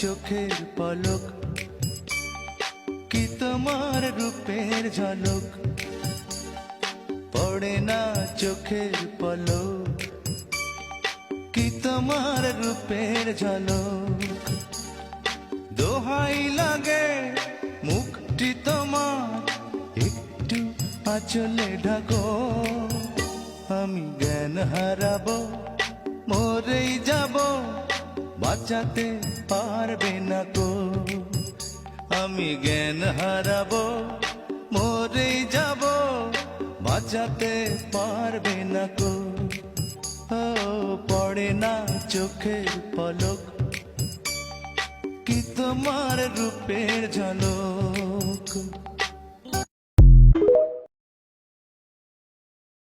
চোখের পলক, কি তোমার রূপের ঝলক, পড়ে না চোখের পলক, কি তোমার রূপের ঝলক। দোহাই লাগে মুখটি তোমার, একটু আঁচলে ঢাকো, আমি জ্ঞান হারাবো, মরেই যাব, বাঁচাতে পারবে না কো। আমি জ্ঞান হারাবো, মরেই যাব, বাঁচাতে পারবে না কো। ও পড়ে না চোখের পলক, কি তোমার রূপের ঝলক।